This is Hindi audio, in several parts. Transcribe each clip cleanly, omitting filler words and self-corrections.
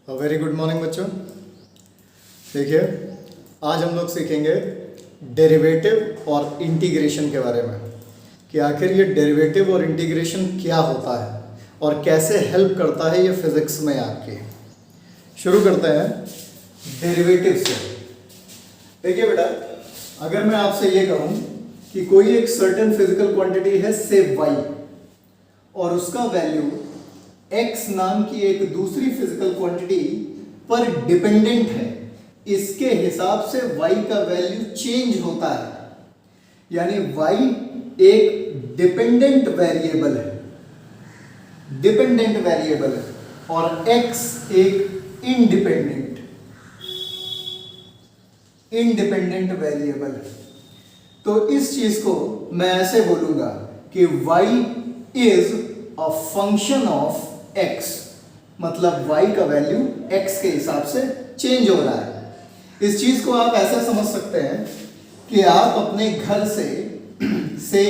वेरी गुड मॉर्निंग बच्चों। देखिए, आज हम लोग सीखेंगे डेरिवेटिव और इंटीग्रेशन के बारे में कि आखिर ये डेरिवेटिव और इंटीग्रेशन क्या होता है और कैसे हेल्प करता है ये फिजिक्स में आपके। शुरू करते हैं डेरिवेटिव से। देखिए बेटा, अगर मैं आपसे ये कहूँ कि कोई एक सर्टेन फिजिकल क्वांटिटी है से y और उसका वैल्यू x नाम की एक दूसरी फिजिकल क्वांटिटी पर डिपेंडेंट है, इसके हिसाब से y का वैल्यू चेंज होता है। यानी y एक डिपेंडेंट वेरिएबल है, और x एक इंडिपेंडेंट वेरिएबल है। तो इस चीज को मैं ऐसे बोलूंगा कि y is a function of x, मतलब y का वैल्यू x के हिसाब से चेंज हो रहा है। इस चीज को आप ऐसा समझ सकते हैं कि आप अपने घर से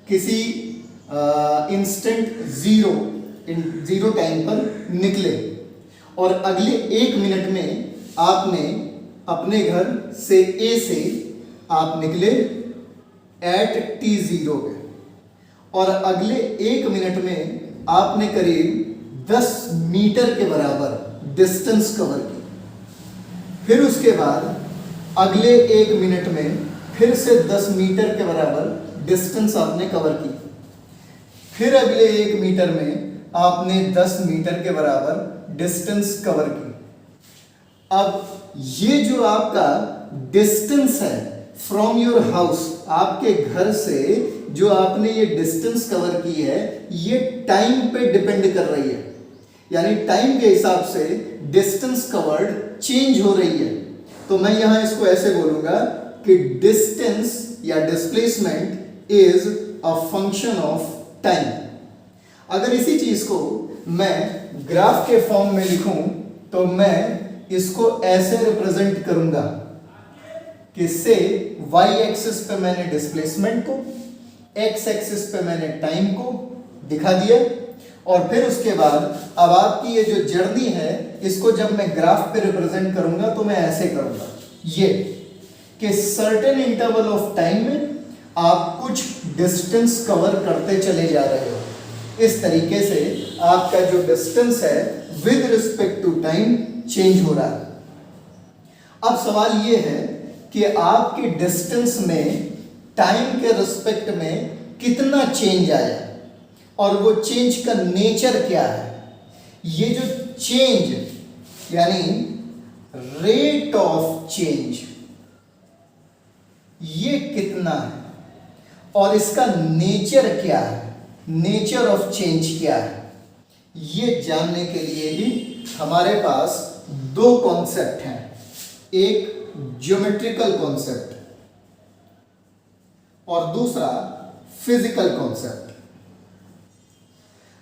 किसी इंस्टेंट जीरो टाइम पर निकले और अगले 1 मिनट में आपने अपने घर से A से आप निकले एट t0 पे, और अगले 1 मिनट में आपने करीब 10 मीटर के बराबर डिस्टेंस कवर की। फिर उसके बाद अगले 1 मिनट में फिर से 10 मीटर के बराबर डिस्टेंस आपने कवर की। फिर अगले 1 मीटर में आपने 10 मीटर के बराबर डिस्टेंस कवर की। अब ये जो आपका डिस्टेंस है फ्रॉम योर हाउस, आपके घर से जो आपने ये डिस्टेंस कवर की है, ये टाइम पे डिपेंड कर रही है। यानी टाइम के हिसाब से डिस्टेंस कवर्ड चेंज हो रही है। तो मैं यहां इसको ऐसे बोलूंगा कि डिस्टेंस या displacement is a function of time. अगर इसी चीज को मैं ग्राफ के फॉर्म में लिखूं तो मैं इसको ऐसे रिप्रेजेंट करूंगा कि से y एक्सिस पे मैंने डिस्प्लेसमेंट को, x एक्सिस पे मैंने टाइम को दिखा दिया, और फिर उसके बाद अब आपकी ये जो जर्नी है इसको जब मैं ग्राफ पे रिप्रेजेंट करूंगा तो मैं ऐसे करूंगा ये कि सर्टेन इंटरवल ऑफ टाइम में आप कुछ डिस्टेंस कवर करते चले जा रहे हो। इस तरीके से आपका जो डिस्टेंस है with respect to time change हो रहा है। अब सवाल ये है कि आपके डिस्टेंस में टाइम के रिस्पेक्ट में कितना चेंज आया और वो चेंज का नेचर क्या है। ये जो चेंज यानी रेट ऑफ चेंज ये कितना है और इसका नेचर क्या है, नेचर ऑफ चेंज क्या है, ये जानने के लिए ही हमारे पास 2 कॉन्सेप्ट हैं। एक ज्योमेट्रिकल कॉन्सेप्ट और दूसरा फिजिकल कॉन्सेप्ट।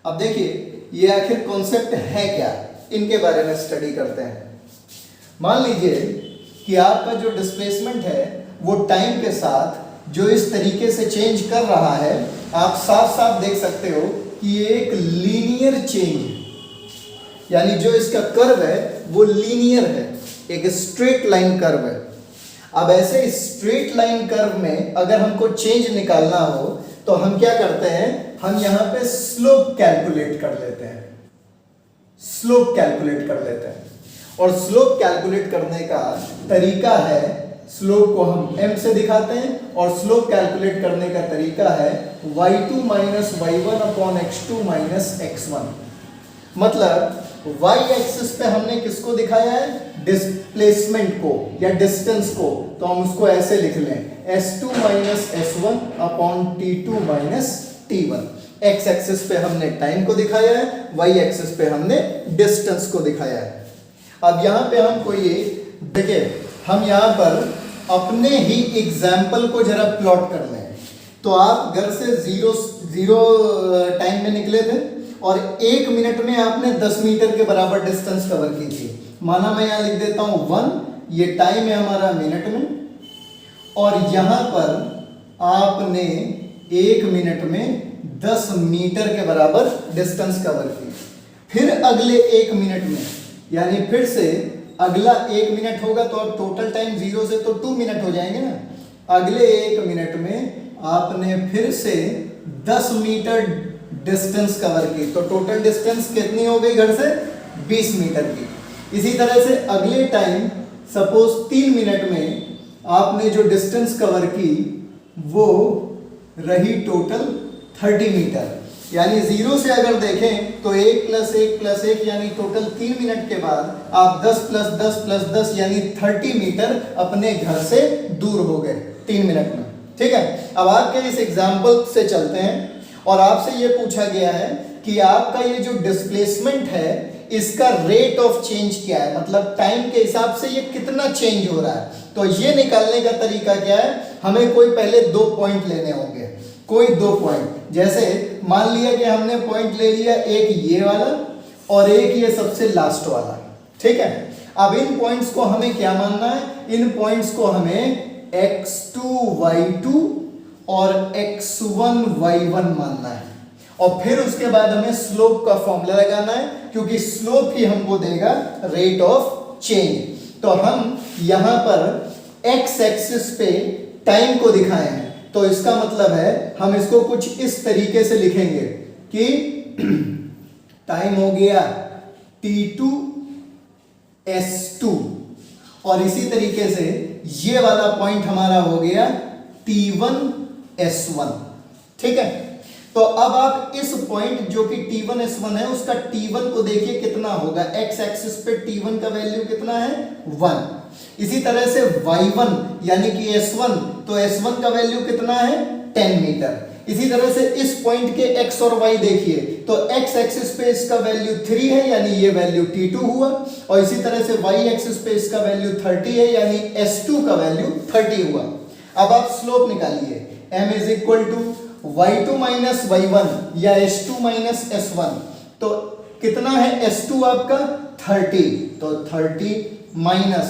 अब देखिए ये आखिर कॉन्सेप्ट है क्या, इनके बारे में स्टडी करते हैं। मान लीजिए कि आपका जो डिस्प्लेसमेंट है वो टाइम के साथ जो इस तरीके से चेंज कर रहा है, आप साफ साफ देख सकते हो कि ये एक लीनियर चेंज है। यानी जो इसका कर्व है वो लीनियर है, एक स्ट्रेट लाइन कर्व है। अब ऐसे स्ट्रेट लाइन कर्व में अगर हमको चेंज निकालना हो तो हम क्या करते हैं, हम यहां पे स्लोप कैलकुलेट कर लेते हैं। और स्लोप कैलकुलेट करने का तरीका है, स्लोप को हम m से दिखाते हैं और स्लोप कैलकुलेट करने का तरीका है y2 minus y1 upon x2 minus x1। मतलब y एक्सिस पे हमने किसको दिखाया है, डिस्प्लेसमेंट को या डिस्टेंस को, तो हम उसको ऐसे लिख लें s2 minus s1 upon t2 minus t1। x axis पे हमने टाइम को दिखाया है, y एक्सिस पे हमने डिस्टेंस को दिखाया है। अब यहाँ पे हमको ये देखिए, हम यहाँ पर अपने ही एग्जाम्पल को जरा प्लॉट कर लें। तो आप घर से जीरो टाइम में निकले थे और 1 मिनट में आपने 10 मीटर के बराबर डिस्टेंस कवर की थी। माना मैं यहाँ लिख देता हूँ 1, ये टाइम है हमारा मिनट में, और यहाँ पर आपने 1 मिनट में 10 मीटर के बराबर डिस्टेंस कवर की। फिर अगले 1 मिनट में यानी फिर से अगला 1 मिनट होगा तो अब टोटल टाइम 0 से तो 2 मिनट हो जाएंगे ना। अगले 1 मिनट में आपने फिर से 10 मीटर डिस्टेंस कवर की, तो टोटल डिस्टेंस कितनी हो गई घर से? 20 मीटर की। इसी तरह से अगले टाइम सपोज 3 मिनट में आपने जो डिस्टेंस कवर की वो रही टोटल 30 मीटर। यानी 0 से अगर देखें तो 1 + 1 + 1 यानी टोटल 3 मिनट के बाद आप 10 + 10 + 10 यानी 30 मीटर अपने घर से दूर हो गए 3 मिनट में। ठीक है, अब आपके इस एग्जाम्पल से चलते हैं और आपसे ये पूछा गया है कि आपका ये जो डिस्प्लेसमेंट है इसका रेट ऑफ चेंज क्या है, मतलब टाइम के हिसाब से ये कितना चेंज हो रहा है। तो ये निकालने का तरीका क्या है, हमें कोई पहले 2 पॉइंट लेने होंगे, कोई 2 पॉइंट। जैसे मान लिया कि हमने पॉइंट ले लिया, एक ये वाला और एक ये सबसे लास्ट वाला। ठीक है, अब इन पॉइंट्स को हमें क्या मानना है? इन पॉइंट्स को हमें x2 y2 और x1 y1 मानना है और फिर उसके बाद हमें स्लोप का फॉर्मूला लगाना है, क्योंकि स्लोप ही हमको देगा रेट ऑफ चेंज। तो हम यहां पर x एक्सिस पे टाइम को दिखाए हैं, तो इसका मतलब है हम इसको कुछ इस तरीके से लिखेंगे कि टाइम हो गया t2 s2 और इसी तरीके से ये वाला पॉइंट हमारा हो गया t1 s1। ठीक है, तो अब आप इस पॉइंट जो कि t1 s1 है उसका t1 को देखिए कितना होगा। x एक्सिस पे t1 का वैल्यू कितना है? 1। इसी तरह से y1 यानी कि s1, तो s1 का वैल्यू कितना है? 10 मीटर। इसी तरह से इस पॉइंट के x और y देखिए, तो x एक्सिस पे इसका वैल्यू 3 है यानी ये वैल्यू t2 हुआ और इसी तरह से y एक्सिस पे इसका वैल्यू 30 है यानी s2 का वैल्यू 30 हुआ। अब आप स्लोप निकालिए, m = y2 - y1 या s2 - s1, तो कितना है s2 आपका? 30, तो 30 माइनस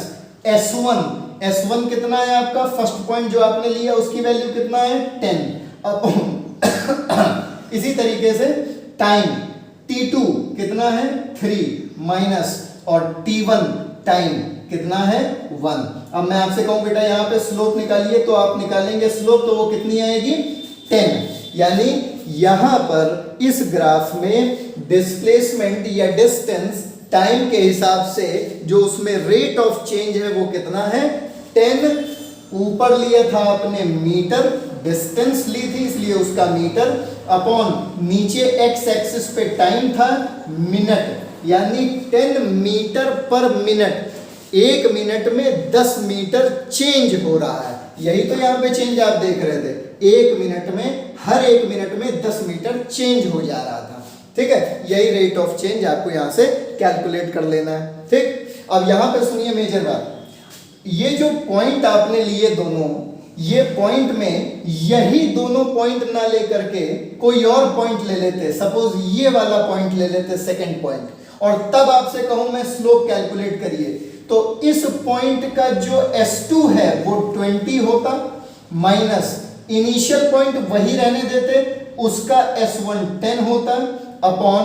s1 कितना है आपका? फर्स्ट पॉइंट जो आपने लिया उसकी वैल्यू कितना है? 10। इसी तरीके से टाइम t2 कितना है? 3 माइनस और t1 टाइम कितना है? 1। अब मैं आपसे कहूं बेटा यहाँ पे स्लोप निकालिए, तो आप निकालेंगे स्लोप, तो वो कितनी आएगी? 10। यानी यहां पर इस ग्राफ में डिस्प्लेसमेंट या डिस्टेंस टाइम के हिसाब से जो उसमें रेट ऑफ चेंज है वो कितना है? 10। ऊपर लिया था आपने मीटर, डिस्टेंस ली थी इसलिए उसका मीटर, अपॉन नीचे x एक्सिस पे टाइम था मिनट, यानी 10 मीटर पर मिनट। 1 मिनट में 10 मीटर चेंज हो रहा है, यही तो यहाँ पे चेंज आप देख रहे थे। 1 मिनट में, हर 1 मिनट में 10 मीटर चेंज हो जा रहा था। ठीक है, यही रेट ऑफ चेंज आपको यहाँ से कैलकुलेट कर लेना है। ठीक, अब यहाँ पे सुनिए मेजर बात, ये जो पॉइंट आपने लिए दोनों, ये पॉइंट में यही दोनों पॉइंट ना लेकर के कोई और पॉइंट ले लेते, सपोज ये वाला पॉइंट ले लेते सेकंड पॉइंट, और तब आपसे कहूं मैं स्लोप कैलकुलेट करिए, तो इस पॉइंट का जो s2 है वो 20 होता, माइनस इनिशियल पॉइंट वही रहने देते, उसका s1 10 होता, अपॉन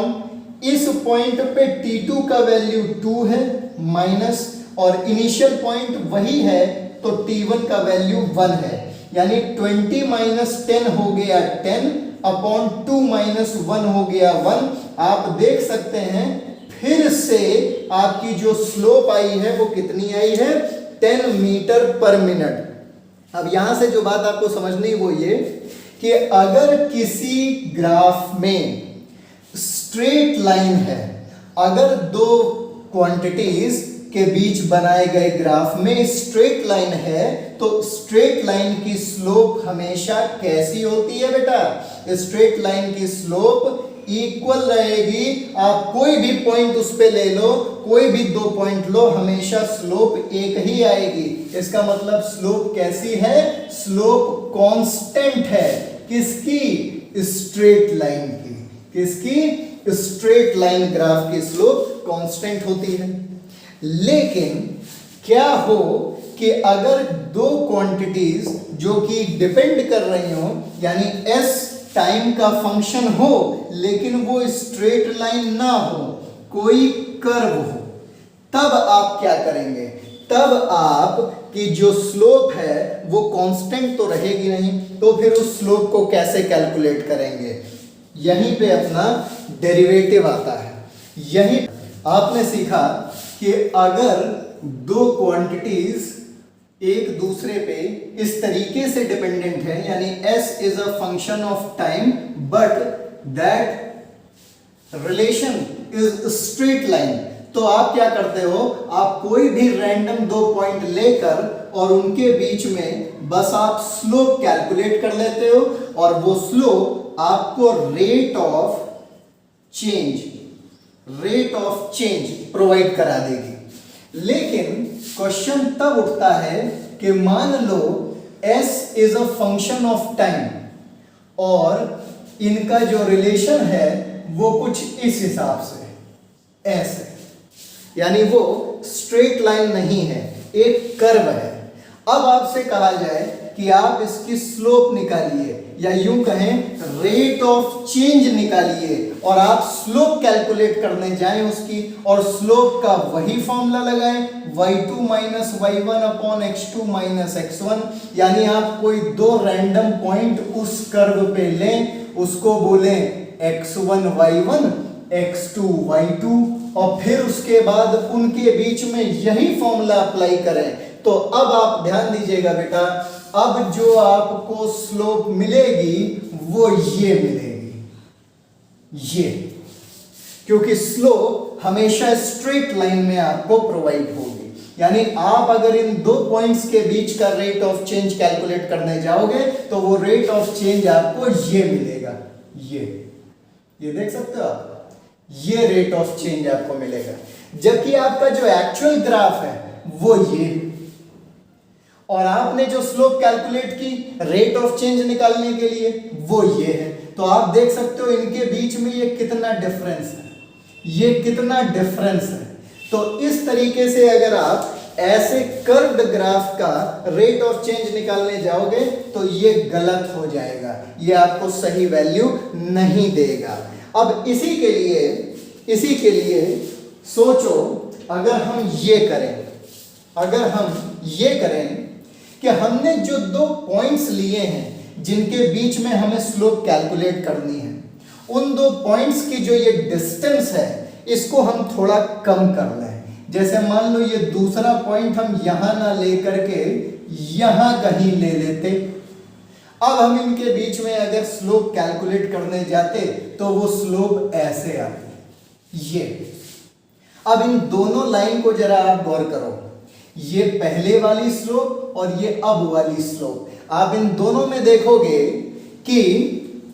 इस पॉइंट पे t2 का वैल्यू 2 है, माइनस और इनिशियल पॉइंट वही है तो t1 का वैल्यू 1 है, यानी 20 - 10 हो गया 10, अपॉन 2 - 1 हो गया 1। आप देख सकते हैं फिर से आपकी जो स्लोप आई है वो कितनी आई है? 10 मीटर पर मिनट। अब यहां से जो बात आपको समझनी वो ये कि अगर किसी ग्राफ में स्ट्रेट लाइन है, अगर दो क्वांटिटीज के बीच बनाए गए ग्राफ में स्ट्रेट लाइन है, तो स्ट्रेट लाइन की स्लोप हमेशा कैसी होती है बेटा? स्ट्रेट लाइन की स्लोप इक्वल रहेगी। आप कोई भी पॉइंट उस पे ले लो, कोई भी 2 पॉइंट लो, हमेशा स्लोप एक ही आएगी। इसका मतलब स्लोप कैसी है? स्लोप कांस्टेंट है। किसकी? स्ट्रेट लाइन की। किसकी? स्ट्रेट लाइन ग्राफ की स्लोप कांस्टेंट होती है। लेकिन क्या हो कि अगर दो क्वांटिटीज जो कि डिपेंड कर रही हो, यानी s टाइम का फंक्शन हो लेकिन वो स्ट्रेट लाइन ना हो, कोई कर्व हो, तब आप क्या करेंगे, तब आप की जो स्लोप है वो कांस्टेंट तो रहेगी नहीं, तो फिर उस स्लोप को कैसे कैलकुलेट करेंगे, यहीं पे अपना डेरिवेटिव आता है। यही आपने सीखा कि अगर दो क्वांटिटीज एक दूसरे पे इस तरीके से डिपेंडेंट है, यानी s is a function of time but that relation is straight line, तो आप क्या करते हो, आप कोई भी रैंडम दो पॉइंट लेकर और उनके बीच में बस आप स्लोप कैलकुलेट कर लेते हो और वो स्लोप आपको रेट ऑफ चेंज प्रोवाइड करा देगी। लेकिन क्वेश्चन तब उठता है कि मान लो s is a function of time और इनका जो रिलेशन है वो कुछ इस हिसाब से s है, यानी वो स्ट्रेट लाइन नहीं है, एक कर्व है। अब आपसे कहा जाए कि आप इसकी स्लोप निकालिए या यूं कहें रेट ऑफ चेंज निकालिए और आप स्लोप कैलकुलेट करने जाएं उसकी, और स्लोप का वही फॉर्मूला लगाएं y2 minus y1 upon x2 minus x1, यानी आप कोई दो रैंडम पॉइंट उस कर्व पे लें, उसको बोलें x1 y1 x2 y2 और फिर उसके बाद उनके बीच में यही फॉर्मूला अप्लाई करें। तो अब आप ध्यान दीजिएगा बेटा, अब जो आपको स्लोप मिलेगी वो ये मिलेगी, ये, क्योंकि स्लोप हमेशा स्ट्रेट लाइन में आपको प्रोवाइड होगी। यानी आप अगर इन दो पॉइंट्स के बीच का रेट ऑफ चेंज कैलकुलेट करने जाओगे तो वो रेट ऑफ चेंज आपको ये मिलेगा, ये देख सकते हो आप, ये रेट ऑफ चेंज आपको मिलेगा। जबकि आपका जो एक्चुअल ग्राफ है वो ये, और आपने जो स्लोप कैलकुलेट की रेट ऑफ चेंज निकालने के लिए वो ये है। तो आप देख सकते हो इनके बीच में ये कितना डिफरेंस है, ये कितना डिफरेंस है। तो इस तरीके से अगर आप ऐसे कर्व्ड ग्राफ का रेट ऑफ चेंज निकालने जाओगे तो ये गलत हो जाएगा, ये आपको सही वैल्यू नहीं देगा। अब इसी के लिए सोचो, अगर हम ये करें कि हमने जो दो पॉइंट्स लिए हैं जिनके बीच में हमें स्लोप कैलकुलेट करनी है, उन दो पॉइंट्स की जो ये डिस्टेंस है इसको हम थोड़ा कम कर लें। जैसे मान लो ये दूसरा पॉइंट हम यहां ना लेकर के यहां कहीं ले लेते, अब हम इनके बीच में अगर स्लोप कैलकुलेट करने जाते तो वो स्लोप ऐसे आती, ये। अब इन दोनों लाइन को जरा आप गौर करो, ये पहले वाली स्लोप और ये अब वाली स्लोप, आप इन दोनों में देखोगे कि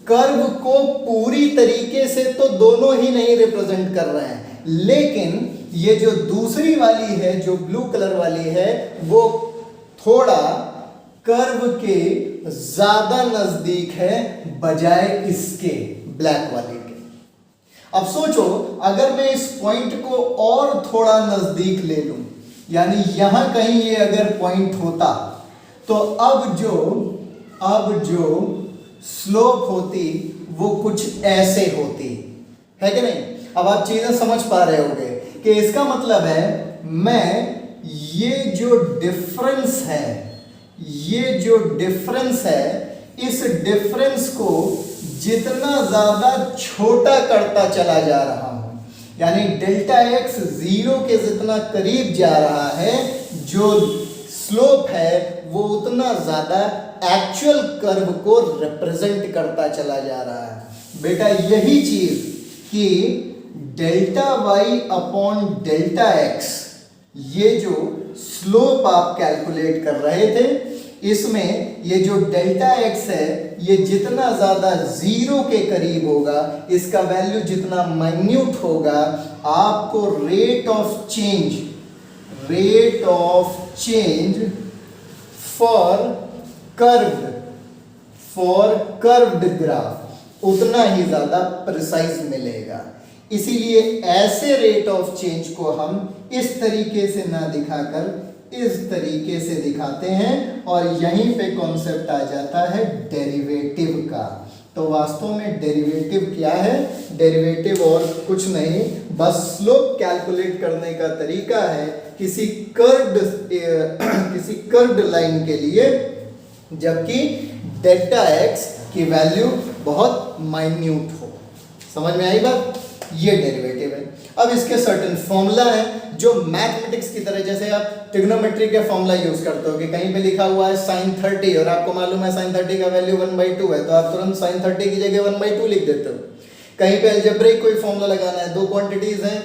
कर्व को पूरी तरीके से तो दोनों ही नहीं रिप्रेजेंट कर रहे हैं, लेकिन ये जो दूसरी वाली है, जो ब्लू कलर वाली है, वो थोड़ा कर्व के ज्यादा नजदीक है बजाय इसके ब्लैक वाले के। अब सोचो अगर मैं इस पॉइंट को और थोड़ा नजदीक ले लूं, यानी यहां कहीं ये अगर पॉइंट होता तो अब जो स्लोप होती वो कुछ ऐसे होती है कि नहीं। अब आप चीजें समझ पा रहे होंगे कि इसका मतलब है मैं ये जो डिफरेंस है इस डिफरेंस को जितना ज्यादा छोटा करता चला जा रहा हूं, यानी डेल्टा एक्स जीरो के जितना करीब जा रहा है, जो स्लोप है वो उतना ज्यादा एक्चुअल कर्व को रिप्रेजेंट करता चला जा रहा है। बेटा यही चीज कि delta Y upon delta X, ये जो स्लोप आप कैलकुलेट कर रहे थे, इसमें ये जो डेल्टा एक्स है ये जितना ज्यादा जीरो के करीब होगा, इसका वैल्यू जितना माइन्यूट होगा, आपको rate of change for curved graph उतना ही ज्यादा प्रिसाइज मिलेगा। इसीलिए ऐसे रेट ऑफ चेंज को हम इस तरीके से ना दिखाकर इस तरीके से दिखाते हैं, और यहीं पे कॉन्सेप्ट आ जाता है डेरिवेटिव का। तो वास्तव में डेरिवेटिव क्या है? डेरिवेटिव और कुछ नहीं, बस स्लोप कैलकुलेट करने का तरीका है किसी कर्व्ड लाइन के लिए, जबकि डेल्टा एक्स की वैल्यू बहुत माइन्यूट हो। समझ में आई बात? ये डेरिवेटिव है। अब इसके सर्टेन फॉर्मूला है जो मैथमेटिक्स की तरह, जैसे आप ट्रिग्नोमेट्री के फॉर्मूला यूज करते हो कि कहीं पे लिखा हुआ है sin 30 और आपको मालूम है sin 30 का वैल्यू 1/2 है, तो आप तुरंत sin 30 की जगह 1/2 लिख देते हो। कहीं पे अलजेब्रिक कोई फॉर्मूला लगाना है, दो क्वांटिटीज हैं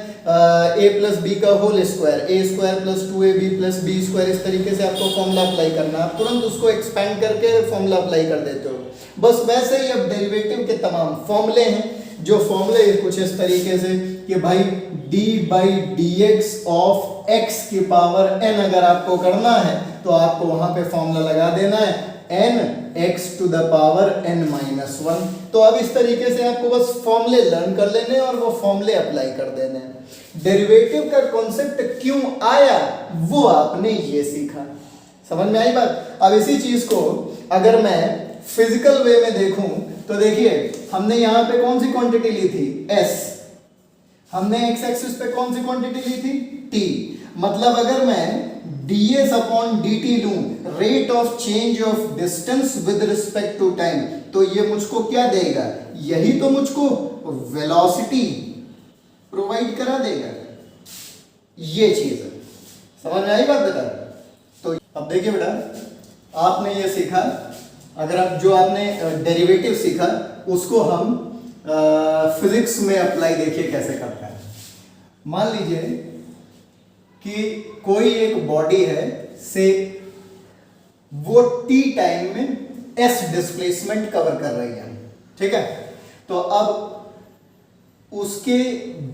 a प्लस बी का whole square, a square plus 2ab plus b square, इस तरीके से आपको फॉर्मूला अप्लाई करना है, आप तुरंत उसको एक्सपेंड करके फॉर्मूला अप्लाई कर देते हो। बस वैसे ही अब डेरिवेटिव के तमाम फॉर्मूले हैं, जो फॉर्मूले कुछ इस तरीके से कि भाई d/dx ऑफ x की पावर n अगर आपको करना है तो आपको वहां पे फॉर्मूला लगा देना है n x to the power n-1। तो अब इस तरीके से आपको बस फॉर्मूले लर्न कर लेने और वो फॉर्मूले अप्लाई कर देने हैं। डेरिवेटिव का कॉन्सेप्ट क्यों आया वो आपने ये सीखा। समझ में आई बात? अब इसी चीज को अगर मैं फिजिकल वे में देखूं तो देखिए, हमने यहां पे कौन सी क्वांटिटी ली थी? s। हमने x एक्सिस पे कौन सी क्वांटिटी ली थी? t। मतलब अगर मैं ds अपॉन dt लूं, rate of change of distance with respect to time, तो ये मुझको क्या देगा? यही तो मुझको वेलोसिटी प्रोवाइड करा देगा। ये चीज है। समझ में आई बात बेटा? तो अब देखिए बेटा, आपने ये सीखा, अगर आप जो आपने डेरिवेटिव सीखा उसको हम फिजिक्स में अप्लाई देखिए कैसे करता है। मान लीजिए कि कोई एक बॉडी है, से वो t टाइम में s डिस्प्लेसमेंट कवर कर रही है, ठीक है? तो अब उसके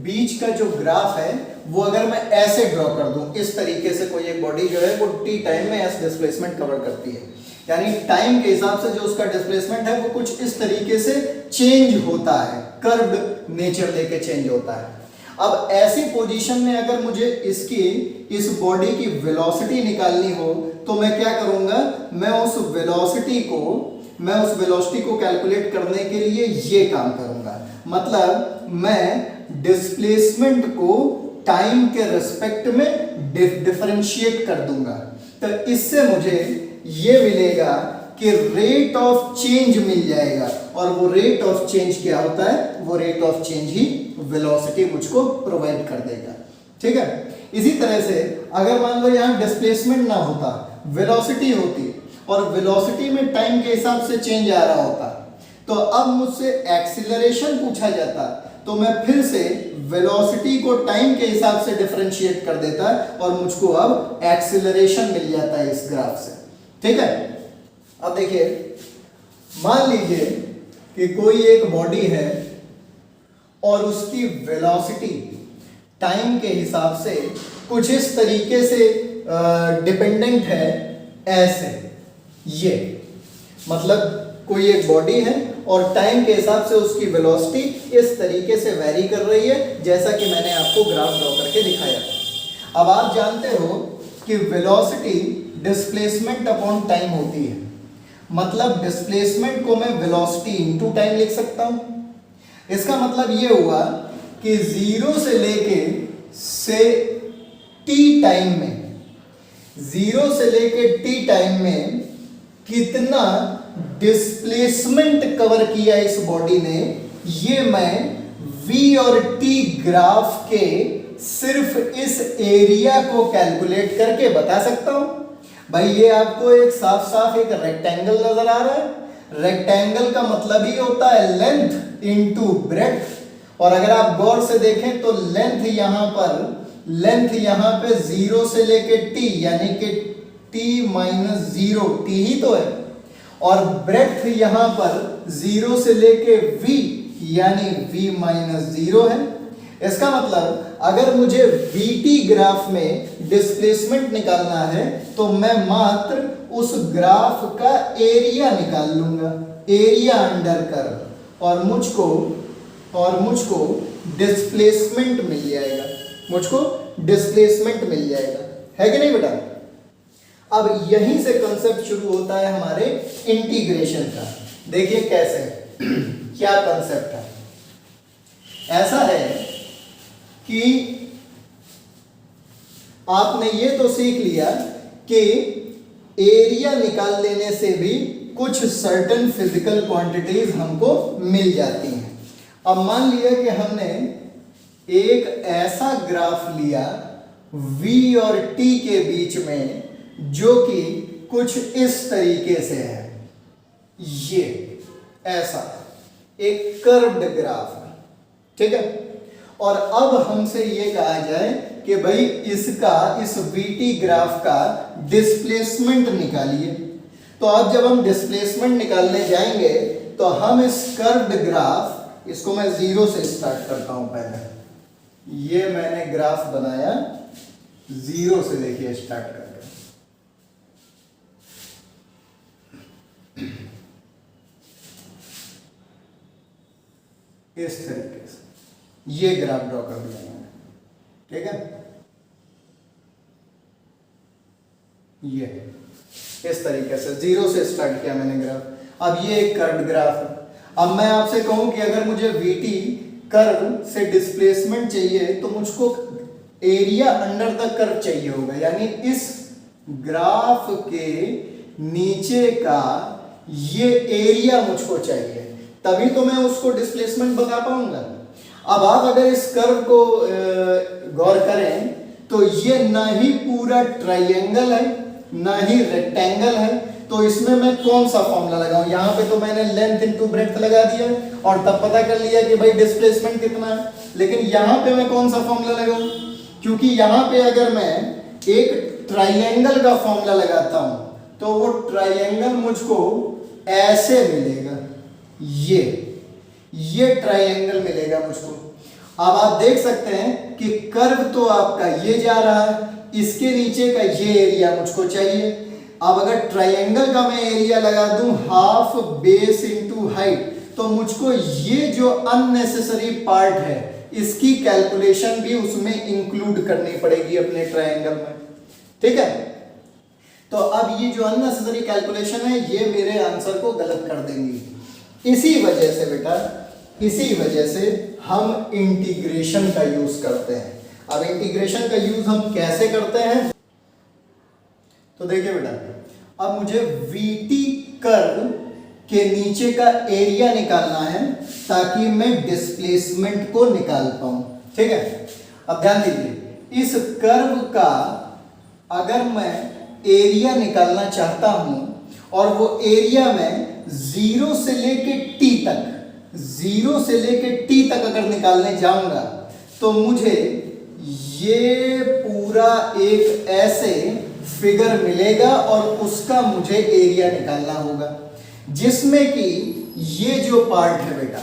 बीच का जो ग्राफ है वो अगर मैं ऐसे ड्रॉ कर दूं, इस तरीके से कोई एक बॉडी जो है वो t टाइम में s डिस्प्लेसमेंट कवर करती है, यानी टाइम के हिसाब से जो उसका डिस्प्लेसमेंट है वो कुछ इस तरीके से चेंज होता है, कर्व्ड नेचर लेके चेंज होता है। अब ऐसी पोजीशन में अगर मुझे इस बॉडी की वेलोसिटी निकालनी हो तो मैं क्या करूंगा? मैं उस वेलोसिटी को कैलकुलेट करने के लिए ये काम करूंगा। मतलब मैं डिस्प्लेसमेंट को टाइम के रिस्पेक्ट में डिफरेंशिएट कर दूंगा, तो इससे मुझे ये मिलेगा कि रेट ऑफ चेंज मिल जाएगा, और वो रेट ऑफ चेंज क्या होता है? वो rate of change he velocity मुझको प्रोवाइड कर देगा, ठीक है? इसी तरह से अगर मान लो यहाँ डिस्प्लेसमेंट ना होता, वेलोसिटी होती, और वेलोसिटी में टाइम के हिसाब से चेंज आ रहा होता, तो अब मुझसे एक्सीलरेशन पूछा जाता, तो मैं फिर से वेलोसिटी को टाइम के हिसाब से डिफरेंशिएट कर देता और मुझको अब एक्सीलरेशन मिल जाता है इस ग्राफ से, ठीक है? अब देखिए, मान लीजिए कि कोई एक बॉडी है और उसकी वेलोसिटी टाइम के हिसाब से कुछ इस तरीके से डिपेंडेंट है, ऐसे। ये मतलब कोई एक बॉडी है और टाइम के हिसाब से उसकी वेलोसिटी इस तरीके से वेरी कर रही है, जैसा कि मैंने आपको ग्राफ ड्रॉ करके दिखाया। अब आप जानते हो कि वेलोसिटी डिस्प्लेसमेंट अपॉन टाइम होती है, मतलब डिस्प्लेसमेंट को मैं वेलोसिटी इनटू टाइम लिख सकता हूं। इसका मतलब ये हुआ कि 0 से लेके t टाइम में, 0 से लेके t टाइम में कितना डिस्प्लेसमेंट कवर किया इस बॉडी ने, ये मैं v और t ग्राफ के सिर्फ इस एरिया को कैलकुलेट करके बता सकता हूं। भाई ये आपको एक साफ साफ एक रेक्टेंगल नजर आ रहा है। रेक्टेंगल का मतलब ही होता है लेंथ इनटू ब्रेड्थ, और अगर आप गौर से देखें तो लेंथ यहां पे 0 से लेके t यानी कि t-0 t ही तो है, और ब्रेड्थ यहां पर 0 से लेके v यानी v-0 है। इसका मतलब अगर मुझे vt ग्राफ में डिस्प्लेसमेंट निकालना है तो मैं मात्र उस ग्राफ का एरिया निकाल लूंगा, एरिया अंडर कर्व, और मुझको डिस्प्लेसमेंट मिल जाएगा, है कि नहीं बेटा? अब यहीं से कंसेप्ट शुरू होता है हमारे इंटीग्रेशन का। देखिए कैसे, क्या कंसेप्ट है? ऐसा है कि आपने ये तो सीख लिया कि एरिया निकाल लेने से भी कुछ सर्टेन फिजिकल क्वांटिटीज हमको मिल जाती हैं। अब मान लिया कि हमने एक ऐसा ग्राफ लिया v और t के बीच में जो कि कुछ इस तरीके से है, ये ऐसा एक कर्व्ड ग्राफ है, ठीक है। और अब हमसे ये कहा जाए कि भाई इसका, इस vt ग्राफ का डिस्प्लेसमेंट निकालिए। तो अब जब हम डिस्प्लेसमेंट निकालने जाएंगे तो हम इस कर्व्ड ग्राफ, इसको मैं 0 से स्टार्ट करता हूं पहले। ये मैंने ग्राफ बनाया 0 से, देखिए स्टार्ट करके। इस तरीके से ये ग्राफ ड्रॉ कर दिया मैंने, ठीक है। ये इस तरीके से 0 से स्टार्ट किया मैंने ग्राफ। अब ये एक कर्व्ड ग्राफ है। अब मैं आपसे कहूं कि अगर मुझे VT कर्व से डिस्प्लेसमेंट चाहिए तो मुझको एरिया अंडर द कर्व चाहिए होगा, यानी इस ग्राफ के नीचे का ये एरिया मुझको चाहिए, तभी तो मैं उसको डिस्प्लेसमेंट बता पाऊंगा। अब आप अगर इस कर्व को गौर करें तो ये ना ही पूरा ट्राइंगल है ना ही रेक्टेंगल है, तो इसमें मैं कौन सा फॉर्मूला लगाऊं? यहाँ पे तो मैंने लेंथ इनटू ब्रेड्थ लगा दिया और तब पता कर लिया कि भाई डिस्प्लेसमेंट कितना है। लेकिन यहाँ पे मैं कौन सा फॉर्मूला लगाऊं? क्योंकि यहाँ पे अगर मैं एक ट्राइंगल का फॉर्मूला लगाता हूं तो वो ट्राइंगल मुझको ऐसे मिलेगा, ये ट्राइंगल मिलेगा मुझको। अब आप देख सकते हैं कि कर्व तो आपका ये जा रहा है, इसके नीचे का ये एरिया मुझको चाहिए। अब अगर ट्राइंगल का मैं एरिया लगा दूं हाफ बेस इनटू हाइट, तो मुझको ये जो अननेसेसरी पार्ट है इसकी कैलकुलेशन भी उसमें इंक्लूड करनी पड़ेगी अपने ट्राइंगल में, ठीक है। तो अब ये जो अननेसेसरी कैलकुलेशन है ये मेरे आंसर को गलत कर देंगी। इसी वजह से बेटा, इसी वजह से हम इंटीग्रेशन का यूज करते हैं। अब इंटीग्रेशन का यूज हम कैसे करते हैं? तो देखिए बेटा, अब मुझे VT कर्व के नीचे का एरिया निकालना है ताकि मैं डिस्प्लेसमेंट को निकाल पाऊं, ठीक है। अब ध्यान दीजिए, इस कर्व का अगर मैं एरिया निकालना चाहता हूं और वो एरिया में 0 से लेके T तक, 0 से लेके T तक अगर निकालने जाऊंगा तो मुझे ये पूरा एक ऐसे फिगर मिलेगा और उसका मुझे एरिया निकालना होगा, जिसमें कि ये जो पार्ट है बेटा,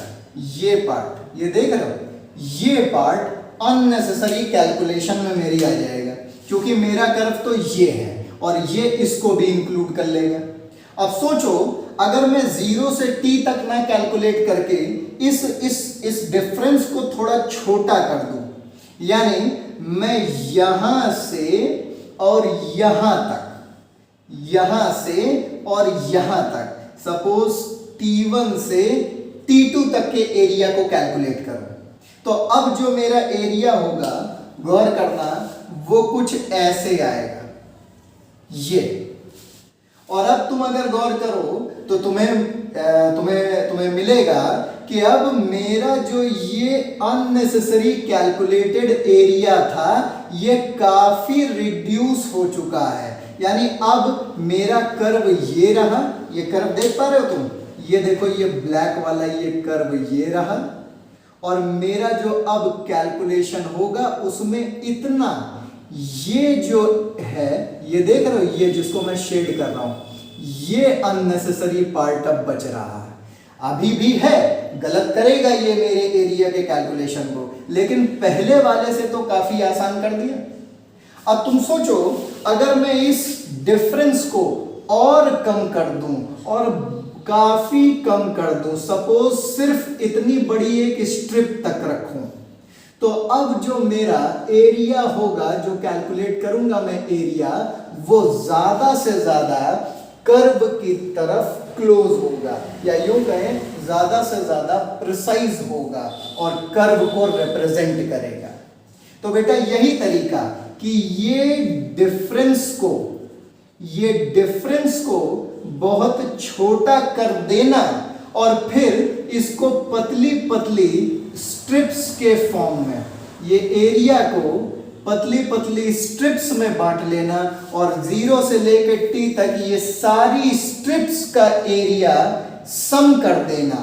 ये पार्ट, ये देख रहे हो, ये पार्ट अननेसेसरी कैलकुलेशन में मेरी आ जाएगा, क्योंकि मेरा कर्व तो ये है और ये इसको भी इंक्लूड कर लेगा। अब सोचो, अगर मैं 0 से T तक ना कैलकुलेट करके इस डिफरेंस को थोड़ा छोटा कर दूं, यानी मैं यहां से और यहां तक, यहां से और यहां तक, सपोज T1 से T2 तक के एरिया को कैलकुलेट करूं, तो अब जो मेरा एरिया होगा, गौर करना, वो कुछ ऐसे आएगा, ये। और अब तुम अगर गौर करो तो तुम्हें मिलेगा कि अब मेरा जो ये अननेसेसरी कैलकुलेटेड एरिया था ये काफी रिड्यूस हो चुका है। यानी अब मेरा कर्व ये रहा, ये कर्व देख पा रहे हो तुम, ये देखो, ये ब्लैक वाला ये कर्व ये रहा, और मेरा जो अब कैलकुलेशन होगा उसमें इतना, ये जो है, ये देख रहे हो, ये जिसको मैं शेड कर रहा हूं, ये अननेसेसरी पार्ट अब बच रहा है। अभी भी है, गलत करेगा ये मेरे एरिया के कैलकुलेशन को, लेकिन पहले वाले से तो काफी आसान कर दिया। अब तुम सोचो, अगर मैं इस डिफरेंस को और कम कर दूं, और काफी कम कर दूं, सपोज सिर्फ इतनी बड़ी एक स्ट्रिप तक रखूं, तो अब जो मेरा एरिया होगा, जो कैलकुलेट करूंगा मैं एरिया, वो ज्यादा से ज्यादा कर्व की तरफ क्लोज होगा, या यूं कहें ज्यादा से ज्यादा प्रिसाइज होगा और कर्व को रिप्रेजेंट करेगा। तो बेटा यही तरीका कि ये डिफरेंस को बहुत छोटा कर देना और फिर इसको पतली पतली स्ट्रिप्स के फॉर्म में, ये एरिया को पतली पतली स्ट्रिप्स में बांट लेना और 0 से लेकर t तक ये सारी स्ट्रिप्स का एरिया सम कर देना,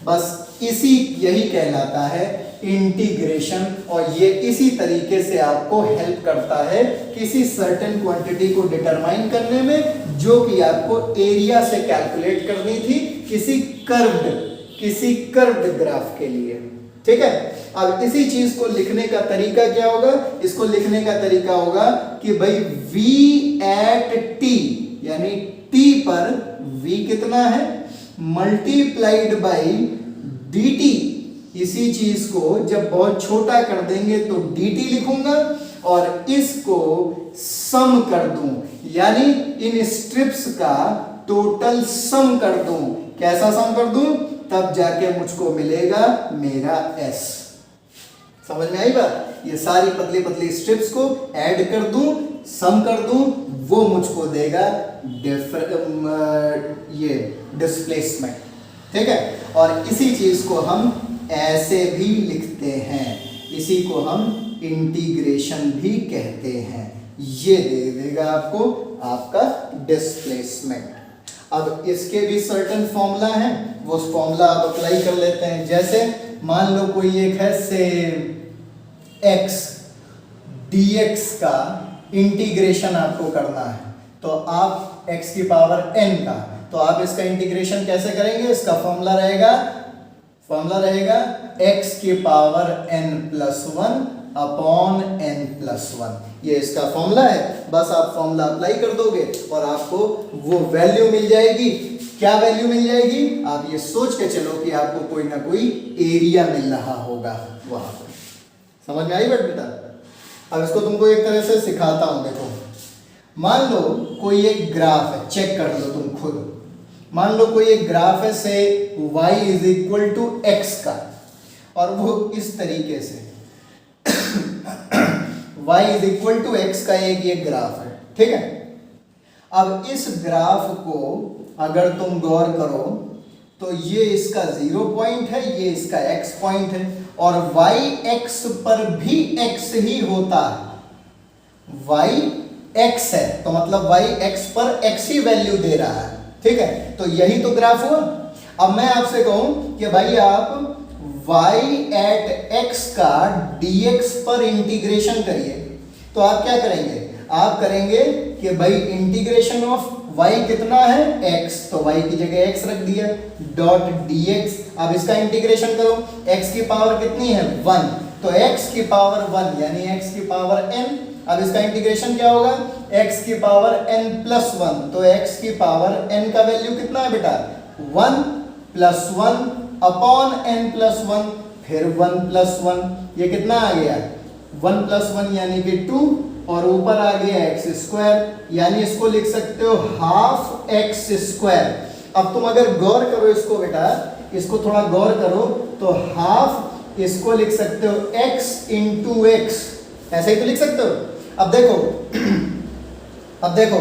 बस यही कहलाता है इंटीग्रेशन। और ये इसी तरीके से आपको हेल्प करता है किसी सर्टेन क्वांटिटी को डिटरमाइन करने में, जो कि आपको एरिया से कैलकुलेट करनी थी किसी कर्व्ड ग्राफ के लिए। ठीक है, अब इसी चीज को लिखने का तरीका क्या होगा? इसको लिखने का तरीका होगा कि भाई v एट t, यानी t पर v कितना है मल्टीप्लाइड बाई dt। इसी चीज को जब बहुत छोटा कर देंगे तो dt लिखूंगा और इसको सम कर दूं, यानी इन स्ट्रिप्स का टोटल सम कर दूं। कैसा सम कर दूं? तब जाके मुझको मिलेगा मेरा s। समझ में आई बात? ये सारी पतली पतली स्ट्रिप्स को ऐड कर दूं, सम कर दूं, वो मुझको देगा ये डिस्प्लेसमेंट। ठीक है, और इसी चीज को हम ऐसे भी लिखते हैं, इसी को हम इंटीग्रेशन भी कहते हैं। ये दे देगा आपको आपका डिस्प्लेसमेंट। अब इसके भी सर्टेन फॉर्मूला है, वो फॉर्मूला आप अप्लाई कर लेते हैं। जैसे मान लो कोई एक है से x dx का इंटीग्रेशन आपको करना है, तो आप x की पावर n का, तो आप इसका इंटीग्रेशन कैसे करेंगे? इसका फॉर्मूला रहेगा x की power n plus 1 upon n plus 1। ये इसका फॉर्मूला है, बस आप फॉर्मूला अप्लाई कर दोगे और आपको वो वैल्यू मिल जाएगी। क्या वैल्यू मिल जाएगी? आप ये सोच के चलो कि आपको कोई ना कोई एरिया मिल रहा होगा वहां पर। समझ में आई बात बेटा? अब इसको तुमको एक तरह से सिखाता हूं। देखो, मान लो कोई एक ग्राफ है, चेक कर लो तुम खुद। मान लो कोई एक ग्राफ है से y is equal to x का, और वो इस तरीके से y is equal to x का एक ये ग्राफ है। ठीक है, अब इस ग्राफ को अगर तुम गौर करो तो ये इसका 0 पॉइंट है, ये इसका x पॉइंट है, और y x पर भी x ही होता है। y x है तो मतलब y x पर x ही वैल्यू दे रहा है। ठीक है, तो यही तो ग्राफ हुआ। अब मैं आपसे कहूं कि भाई आप y एट x का dx पर इंटीग्रेशन करिए, तो आप क्या करेंगे? आप करेंगे कि भाई इंटीग्रेशन ऑफ y कितना है x, तो y की जगह x रख दिया, डॉट dx। अब इसका इंटीग्रेशन करो, x की पावर कितनी है 1, तो x की पावर 1 यानी x की पावर n। अब इसका इंटीग्रेशन क्या होगा? x की पावर n प्लस 1, तो x की पावर n का वैल्यू कितना है बेटा 1 प्लस 1 अपॉन n प्लस 1, फिर 1 प्लस 1, ये कितना आ गया 1 प्लस 1 यानी कि 2, और ऊपर आ गया x स्क्वायर, यानी इसको लिख सकते हो हाफ x स्क्वायर। अब तुम अगर गौर करो इसको बेटा, इसको थोड़ा गौर करो तो हाफ इसको लिख सकते हो x इंटू एक्स, ऐसे ही तो लिख सकते हो। अब देखो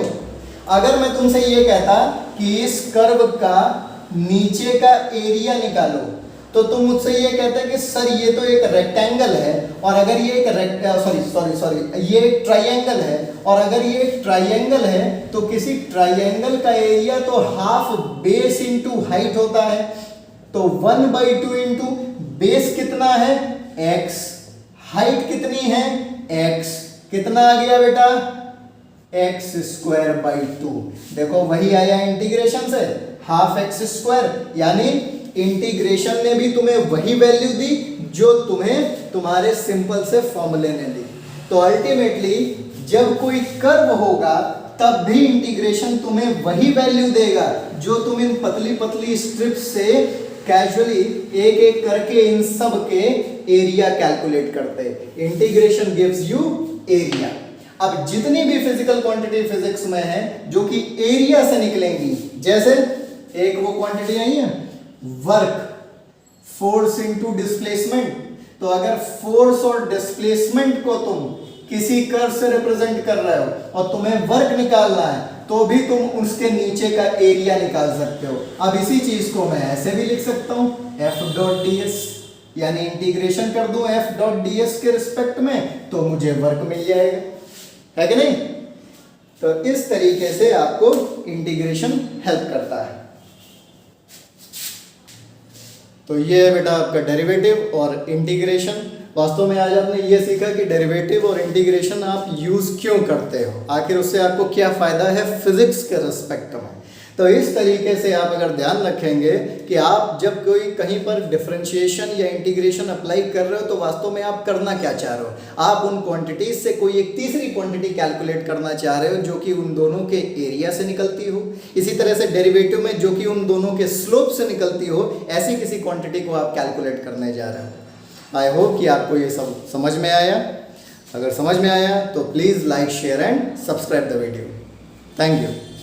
अगर मैं तुमसे ये कहता कि इस कर्व का नीचे का एरिया निकालो, तो तुम मुझसे ये कहते कि सर ये तो एक रेक्टेंगल है, और अगर ये एक ये एक ट्राइंगल है, और अगर ये एक ट्राइंगल है तो किसी ट्राइंगल का एरिया तो हाफ बेस इंटू हाइट होता है, तो 1/2 इंटू बेस कितना है x, हाइट कितनी है x, कितना आ गया बेटा x स्क्वायर बाई 2। देखो वही आया इंटीग्रेशन से, हाफ x स्क्वायर, यानी इंटीग्रेशन ने भी तुम्हें वही वैल्यू दी जो तुम्हें तुम्हारे सिंपल से फॉर्मूले ने दी। तो अल्टीमेटली जब कोई कर्व होगा तब भी इंटीग्रेशन तुम्हें वही वैल्यू देगा जो तुम इन पतली पतली स्ट्रिप्स से कैजुअली एक एक करके इन सब के एरिया कैलकुलेट करते। Integration gives you area. अब जितनी भी फिजिकल क्वांटिटी फिजिक्स में है जो कि एरिया से निकलेंगी, जैसे एक वो क्वांटिटी आई है वर्क, फोर्स इनटू डिस्प्लेसमेंट। तो अगर फोर्स और डिस्प्लेसमेंट को तुम किसी कर्व से रिप्रेजेंट कर रहे हो और तुम्हें वर्क निकालना है तो भी तुम उसके नीचे का एरिया निकाल सकते हो। अब इसी चीज को मैं ऐसे भी लिख सकता हूं एफ डॉट डी एस, यानी इंटीग्रेशन कर दूं एफ डॉट डी एस के रिस्पेक्ट में तो मुझे वर्क मिल जाएगा, है कि नहीं। तो इस तरीके से आपको इंटीग्रेशन हेल्प करता है। तो ये है बेटा आपका डेरिवेटिव और इंटीग्रेशन। वास्तव में आज आपने ये सीखा कि डेरिवेटिव और इंटीग्रेशन आप यूज क्यों करते हो, आखिर उससे आपको क्या फायदा है फिजिक्स के रिस्पेक्ट में। तो इस तरीके से आप अगर ध्यान रखेंगे कि आप जब कोई कहीं पर डिफरेंशिएशन या इंटीग्रेशन अप्लाई कर रहे हो तो वास्तव में आप करना क्या चाह रहे हो, आप उन क्वांटिटीज से कोई एक तीसरी क्वांटिटी कैलकुलेट करना चाह रहे हो जो कि उन दोनों के एरिया से निकलती हो। इसी तरह से डेरिवेटिव में जो कि उन दोनों के स्लोप से निकलती हो, ऐसी किसी क्वांटिटी को आप कैलकुलेट करने जा रहे हो। आई होप कि आपको ये सब समझ में आया। अगर समझ में आया तो please like share and subscribe the video. Thank you.